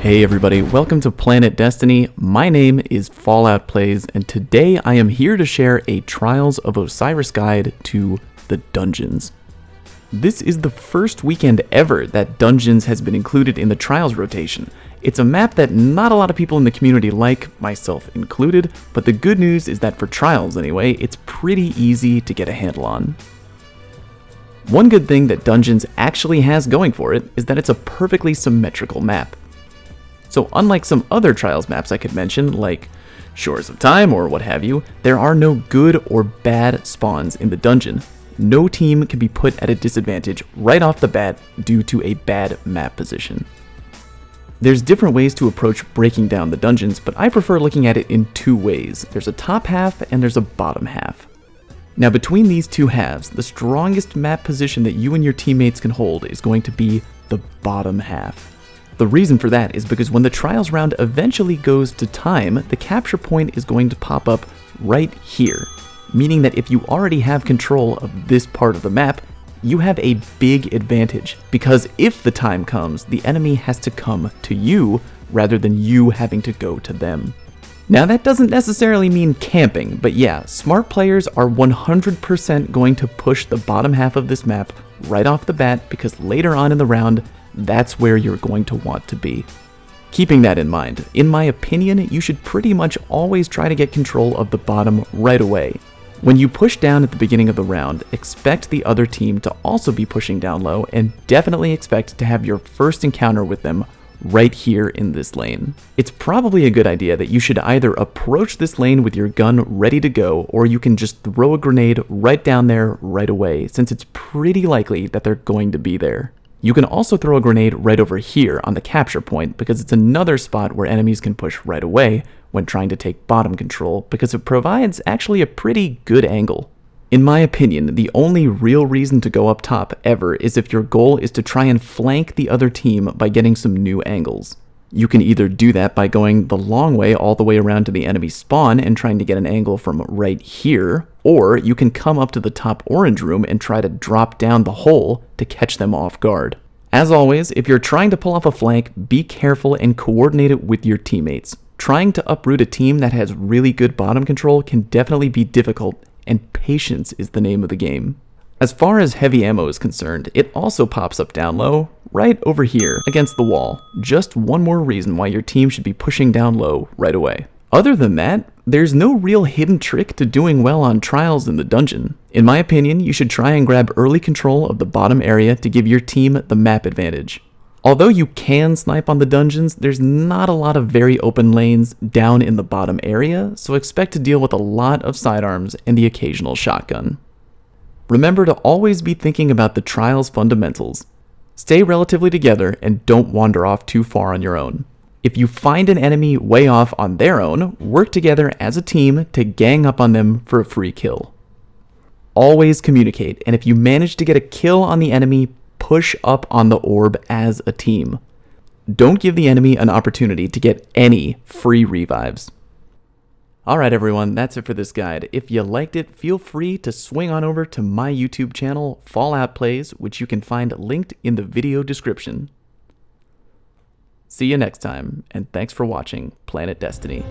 Hey everybody, welcome to Planet Destiny. My name is Fallout Plays, and today I am here to share a Trials of Osiris guide to the Dungeons. This is the first weekend ever that Dungeons has been included in the Trials rotation. It's a map that not a lot of people in the community like, myself included, but the good news is that for Trials anyway, it's pretty easy to get a handle on. One good thing that Dungeons actually has going for it is that it's a perfectly symmetrical map. So unlike some other Trials maps I could mention, like Shores of Time or what have you, there are no good or bad spawns in the dungeon. No team can be put at a disadvantage right off the bat due to a bad map position. There's different ways to approach breaking down the dungeons, but I prefer looking at it in two ways. There's a top half and there's a bottom half. Now between these two halves, the strongest map position that you and your teammates can hold is going to be the bottom half. The reason for that is because when the Trials round eventually goes to time, the capture point is going to pop up right here, meaning that if you already have control of this part of the map, you have a big advantage, because if the time comes, the enemy has to come to you rather than you having to go to them. Now that doesn't necessarily mean camping, but yeah, smart players are 100% going to push the bottom half of this map right off the bat, because later on in the round, that's where you're going to want to be. Keeping that in mind, in my opinion, you should pretty much always try to get control of the bottom right away. When you push down at the beginning of the round, expect the other team to also be pushing down low, and definitely expect to have your first encounter with them right here in this lane. It's probably a good idea that you should either approach this lane with your gun ready to go, or you can just throw a grenade right down there right away, since it's pretty likely that they're going to be there. You can also throw a grenade right over here on the capture point, because it's another spot where enemies can push right away when trying to take bottom control, because it provides actually a pretty good angle. In my opinion, the only real reason to go up top ever is if your goal is to try and flank the other team by getting some new angles. You can either do that by going the long way all the way around to the enemy spawn and trying to get an angle from right here, or you can come up to the top orange room and try to drop down the hole to catch them off guard. As always, if you're trying to pull off a flank, be careful and coordinate it with your teammates. Trying to uproot a team that has really good bottom control can definitely be difficult, and patience is the name of the game. As far as heavy ammo is concerned, it also pops up down low, right over here, against the wall. Just one more reason why your team should be pushing down low right away. Other than that, there's no real hidden trick to doing well on Trials in the dungeon. In my opinion, you should try and grab early control of the bottom area to give your team the map advantage. Although you can snipe on the dungeons, there's not a lot of very open lanes down in the bottom area, so expect to deal with a lot of sidearms and the occasional shotgun. Remember to always be thinking about the Trials fundamentals. Stay relatively together and don't wander off too far on your own. If you find an enemy way off on their own, work together as a team to gang up on them for a free kill. Always communicate, and if you manage to get a kill on the enemy, push up on the orb as a team. Don't give the enemy an opportunity to get any free revives. Alright everyone, that's it for this guide. If you liked it, feel free to swing on over to my YouTube channel, Fallout Plays, which you can find linked in the video description. See you next time, and thanks for watching Planet Destiny.